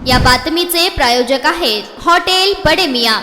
या बातमीचे प्रायोजक आहेत हॉटेल बडे मियां।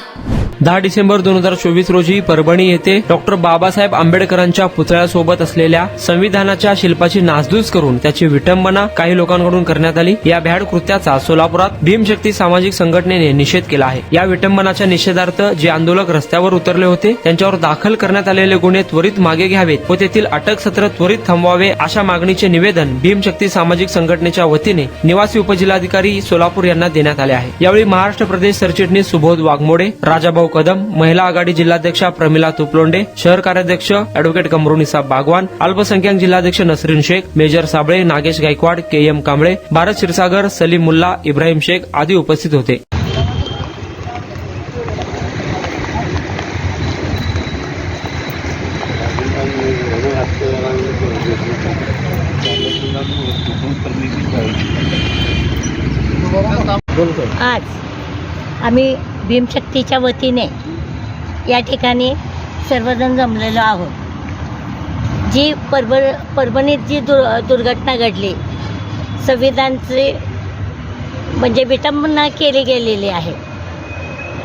10 डिसेंबर 2024 रोजी परभणी येथे डॉक्टर बाबासाहेब आंबेडकरांच्या पुतळ्यासोबत असलेल्या संविधानाच्या शिल्पाची नासधूस करून त्याची विटंबना काही लोकांकडून करण्यात आली। या भ्याड कृत्याचा सोलापुरात भीमशक्ती सामाजिक संघटनेने निषेध केला आहे। या विटंबनाच्या निषेधार्थ जे आंदोलक रस्त्यावर उतरले होते त्यांच्यावर दाखल करण्यात आलेले गुन्हे त्वरित मागे घ्यावेत व तेथील अटक सत्र त्वरित थांबवावे अशा मागणीचे निवेदन भीमशक्ती सामाजिक संघटनेच्या वतीने निवासी उपजिल्हाधिकारी सोलापूर यांना देण्यात आले आहे। यावेळी महाराष्ट्र प्रदेश सरचिटणीस सुबोध वाघमोडे, राजाभाऊ कदम, महिला आघाडी जिल्हाध्यक्षा प्रमिला तुपलोंडे, शहर कार्याध्यक्ष अॅडव्होकेट कमरुनिसा बागवान, अल्पसंख्याक जिल्हाध्यक्ष नसरीन शेख, मेजर साबळे, नागेश गायकवाड, KM कांबळे, भारत क्षीरसागर, सलीम मुल्ला, इब्राहिम शेख आदी उपस्थित होते। आज आम्ही भीमशक्तीच्या वतीने या ठिकाणी सर्वजण जमलेलो आहोत। जी परभणीत जी दुर्घटना घडली, संविधानाचे म्हणजे विटंबना केली गेलेली आहे,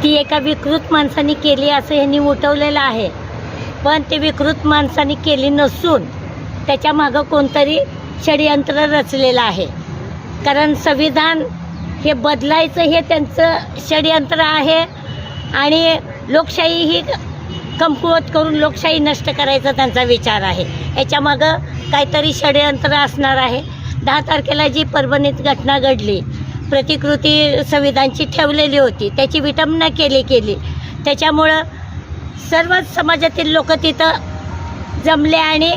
ती एका विकृत माणसाने केली असं ह्यांनी उठवलेलं आहे। पण ते विकृत माणसाने केली नसून त्याच्या मागं कोणतरी षडयंत्र रचलेलं आहे। कारण संविधान हे बदलायचं हे त्यांचं षडयंत्र आहे आणि लोकशाही ही कमकुवत करून लोकशाही नष्ट करायचा त्यांचा विचार आहे। याच्यामागं काहीतरी षडयंत्र असणार आहे। 10 तारखेला जी परभणीत घटना घडली, प्रतिकृती संविधानची ठेवलेली होती, त्याची विटंबना केली। त्याच्यामुळं सर्वच समाजातील लोक तिथं जमले आणि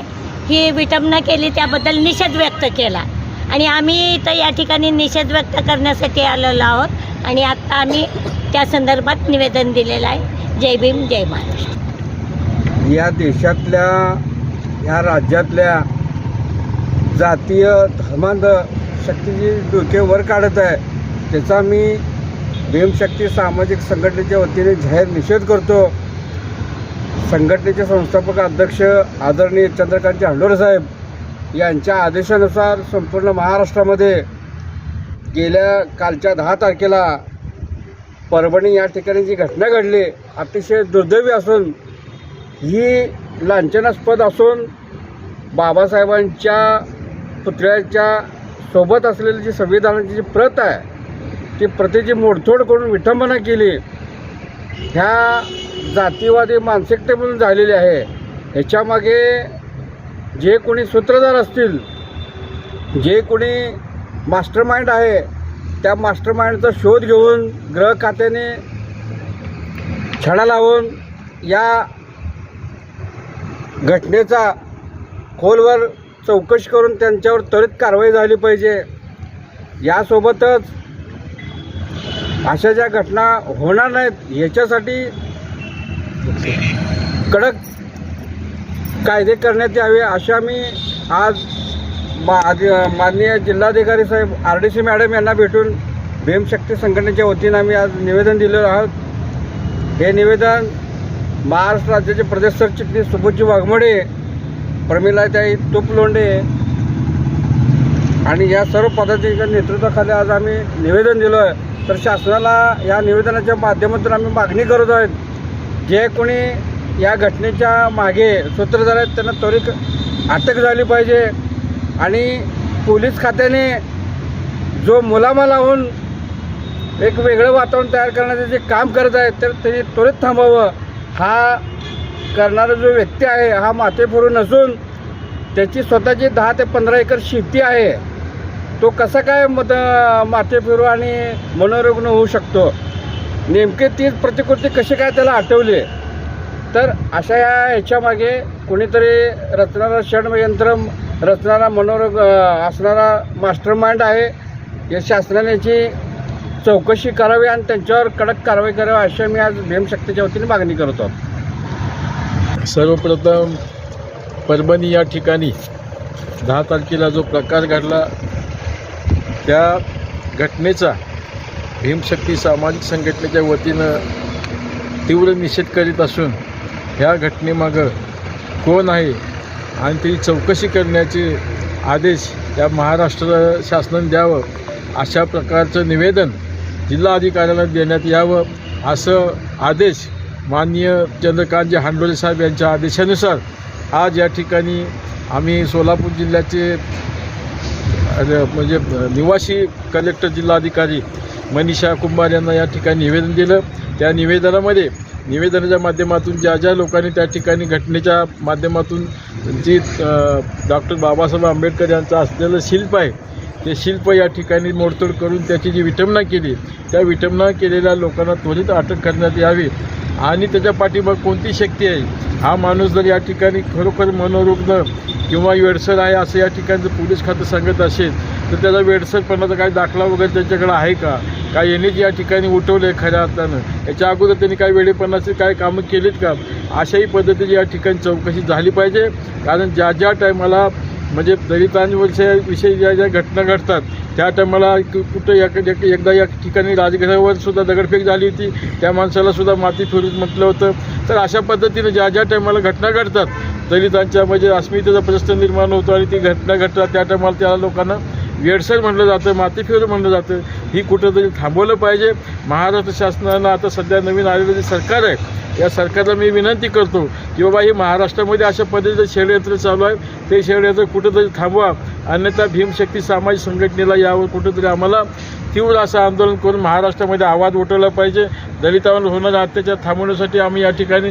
ही विटंबना केली, त्याबद्दल निषेध व्यक्त केला आणि आम्ही इथं या ठिकाणी निषेध व्यक्त करण्यासाठी आलेलो आहोत आणि आता आम्ही त्या संदर्भात निवेदन दिलेलं आहे। जय भीम, जय महाराष्ट्र। या देशातल्या, या राज्यातल्या जातीय धर्मांध शक्तीची डोके वर काढत आहे, त्याचा मी भीमशक्ती सामाजिक संघटनेच्या वतीने जाहीर निषेध करतो। संघटनेचे संस्थापक अध्यक्ष आदरणीय चंद्रकांत हंडोरे साहेब यांच्या आदेशानुसार संपूर्ण महाराष्ट्रामध्ये गेल्या कालच्या 10 तारखेला परभणी या ठिकाणी जी घटना घडली, अतिशय दुर्दैवी असून ही लांछनास्पद असून बाबासाहेबांच्या पुतळ्याच्या सोबत असलेली जी संविधानाची जी प्रत आहे, ती प्रतीची मोडतोड करून विटंबना केली, ह्या जातीवादी मानसिकतेमधून झालेली आहे। ह्याच्यामागे जे कोणी सूत्रधार असतील, जे कोणी मास्टरमाइंड आहे, त्या मास्टरमाइंडचा शोध घेऊन गृह खात्याने छडा लावून या घटनेचा खोलवर चौकशी करून त्यांच्यावर त्वरित कारवाई झाली पाहिजे। यासोबतच अशा ज्या घटना होणार नाहीत याच्यासाठी कडक कायदे करण्यात यावे अशा मी आज माननीय जिल्हाधिकारी साहेब RDC मॅडम यांना भेटून भीमशक्ती संघटनेच्या वतीनं आम्ही आज निवेदन दिलेलं आहोत। हे निवेदन महाराष्ट्र राज्याचे प्रदेश सरचिटणीस सुबोधजी वाघमोडे, प्रमिलाताई तुपलोंडे आणि या सर्व पदाधिकाऱ्यांच्या नेतृत्वाखाली आज आम्ही निवेदन दिलं आहे। तर शासनाला या निवेदनाच्या माध्यमातून आम्ही मागणी करत आहोत, जे कोणी या घटनेच्या मागे सूत्रधार आहेत त्यांना त्वरित अटक झाली पाहिजे आणि पोलीस खात्याने जो मुलामा लावून एक वेगळं वातावरण तयार करण्याचे जे काम करत आहेत तर त्यांनी त्वरित थांबावं। हा करणारा जो व्यक्ती आहे हा माथेफिरू नसून त्याची स्वतःची 10 ते 15 एकर शेती आहे, तो कसा काय माथेफिरू आणि मनोरुग्ण होऊ शकतो? नेमके तीच प्रतिकृती कशी काय त्याला आठवली? तर अशा ह्याच्यामागे कोणीतरी रचणारा षडयंत्र रचणारा असणारा मास्टरमाइंड आहे। या शासनाने याची चौकशी करावी आणि त्यांच्यावर कडक कारवाई करावी अशी मी आज भीमशक्तीच्या वतीने मागणी करतो। सर्वप्रथम परभणी या ठिकाणी 10 तारखेला जो प्रकार घडला, त्या घटनेचा भीमशक्ती सामाजिक संघटनेच्या वतीनं तीव्र निषेध करीत असून ह्या घटनेमागं कोण आहे आणि ती चौकशी करण्याचे आदेश या महाराष्ट्र शासनाने द्यावं अशा प्रकारचं निवेदन जिल्हा अधिकाऱ्यांना देण्यात यावं असं आदेश माननीय चंद्रकांतजी हांडोळे साहेब यांच्या आदेशानुसार आज या ठिकाणी आम्ही सोलापूर जिल्ह्याचे म्हणजे निवासी कलेक्टर जिल्हाधिकारी मनीषा कुंभार यांना या ठिकाणी निवेदन दिलं. त्या निवेदनाच्या माध्यमातून ज्या लोकांनी त्या ठिकाणी घटनेच्या माध्यमातून जी डॉक्टर बाबासाहेब आंबेडकर यांचं असलेलं शिल्प आहे ते शिल्प या ठिकाणी मोडतोड करून त्याची जी विटंबना केली त्या विटंबना केलेल्या लोकांना त्वरित अटक करण्यात यावी आणि त्याच्या पाठीमाग कोणती शक्ती आहे. हा माणूस जर या ठिकाणी खरोखर मनोरुग्ण किंवा वेडसर आहे असं या ठिकाणचं पोलीस खातं सांगत असेल तर त्याचा वेडसरपणाचा काही दाखला वगैरे त्यांच्याकडे आहे का यांनीच या ठिकाणी उठवले खऱ्या अर्थानं, याच्या अगोदर त्यांनी काही वेळेपणाचे काय कामं केलीत का, अशाही पद्धतीची या ठिकाणी चौकशी झाली पाहिजे. कारण ज्या टायमाला म्हणजे दलितांविषयी ज्या घटना घडतात त्या टायमाला कुठं एकदा या ठिकाणी राजघरावर सुद्धा दगडफेक झाली होती, त्या माणसाला सुद्धा माती फिरून म्हटलं होतं. तर अशा पद्धतीने ज्या टायमाला घटना घडतात दलितांच्या म्हणजे अस्मितेचा प्रश्न निर्माण होतो आणि ती घटना घडतात त्या टायमाला त्या लोकांना वेडसर म्हणलं जातं, माती फिरून म्हणलं जातं. ही कुठंतरी थांबवलं पाहिजे. महाराष्ट्र शासनानं आता सध्या नवीन आलेलं जे सरकार आहे या सरकारला मी विनंती करतो की बाबा ही महाराष्ट्रामध्ये अशा पद्धतीचं षडयंत्र चालू आहे ते षडयंत्र कुठंतरी थांबवा, अन्यथा भीमशक्ती सामाजिक संघटनेला यावर कुठंतरी आम्हाला तीव्र असं आंदोलन करून महाराष्ट्रामध्ये आवाज उठवला पाहिजे. दलितांवर होणारा अत्याचार थांबवण्यासाठी आम्ही या ठिकाणी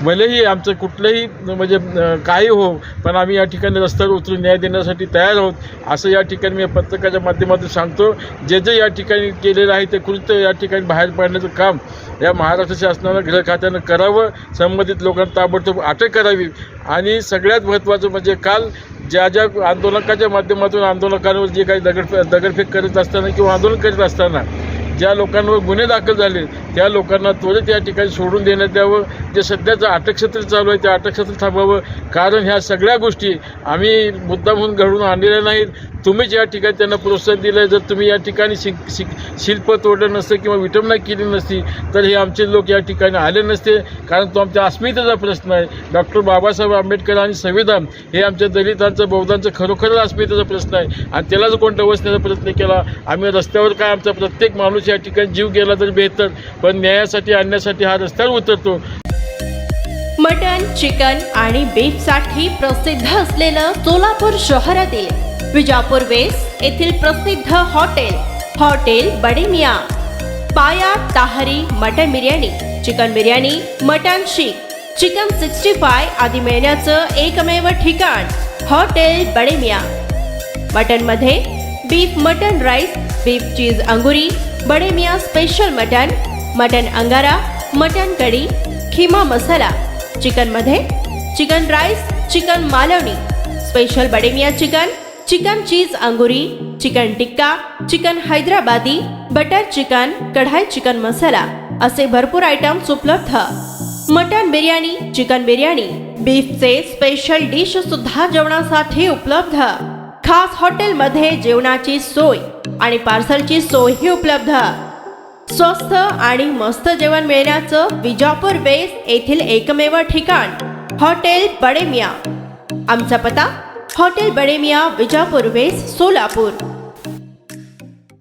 भलेही आमचं कुठलंही म्हणजे काही हो पण आम्ही या ठिकाणी रस्त्यावर उतरून न्याय देण्यासाठी तयार आहोत असं या ठिकाणी मी पत्रकाच्या माध्यमातून सांगतो. जे या ठिकाणी केलेलं आहे ते कृत्य या ठिकाणी बाहेर पाडण्याचं काम या महाराष्ट्र शासनानं गृह खात्यानं करावं. संबंधित लोकांना ताबडतोब अटक करावी आणि सगळ्यात महत्त्वाचं म्हणजे काल ज्या आंदोलकाच्या माध्यमातून आंदोलकांवर जे काही दगडफेक करीत असताना किंवा आंदोलन करीत असताना ज्या लोकांवर गुन्हे दाखल झाले त्या लोकांना त्वरित या ठिकाणी सोडून देण्यात यावं. जे सध्याचं अटकसत्र चालू आहे ते अटकसत्र थांबावं. कारण ह्या सगळ्या गोष्टी आम्ही मुद्दामहून घडवून आणलेल्या नाहीत. तुम्हीच या ठिकाणी त्यांना प्रोत्साहन दिलं. जर तुम्ही या ठिकाणी शिल्प तोडलं नसतं किंवा विटंबना केली नसती तर हे आमचे लोक या ठिकाणी आले नसते. कारण तो आमच्या अस्मितेचा प्रश्न आहे. डॉक्टर बाबासाहेब आंबेडकर आणि संविधान हे आमच्या दलितांचं बौद्धांचं खरोखरच अस्मितेचा प्रश्न आहे आणि त्याला जर कोण डवचण्याचा प्रयत्न केला आम्ही रस्त्यावर काय आमचा प्रत्येक माणूस या ठिकाणी जीव गेला तर बेहतर पण न्यायासाठी आणण्यासाठी हा रस्त्यावर उतरतो. मटन, चिकन आणि बीफसाठी प्रसिद्ध असलेलं सोलापूर शहरातील विजापूर वेस्ट येथील प्रसिद्ध हॉटेल बडे मियाँ. पाया ताहरी mutton biryani, chicken biryani, mutton शीख, चिकन 65 आदी मिळण्याचं एकमेव ठिकाण हॉटेल बडे मियाँ. मटनमध्ये beef mutton rice, beef cheese अंगुरी, बडे मियाँ स्पेशल मटन अंगारा, मटन कढी, खिमा मसाला. चिकनमध्ये chicken rice, chicken Malvani, special Bade Miyan chicken cheese अंगुरी, chicken tikka, chicken Hyderabadi, butter chicken, kadai chicken masala असे भरपूर आयटम्स उपलब्ध. मटन बिर्याणी, चिकन बिर्याणी, बीफचे स्पेशल डिश सुद्धा जेवणासाठी उपलब्ध. खास हॉटेलमध्ये जेवणाची सोय आणि पार्सलची सोयही उपलब्ध. स्वस्त आणि मस्त जेवण मिळण्याचं विजापूर वेस्ट येथील एकमेव ठिकाण हॉटेल बडे मियाँ. आमचा पत्ता हॉटेल बडे मियाँ, विजापूर वेस्ट, सोलापूर.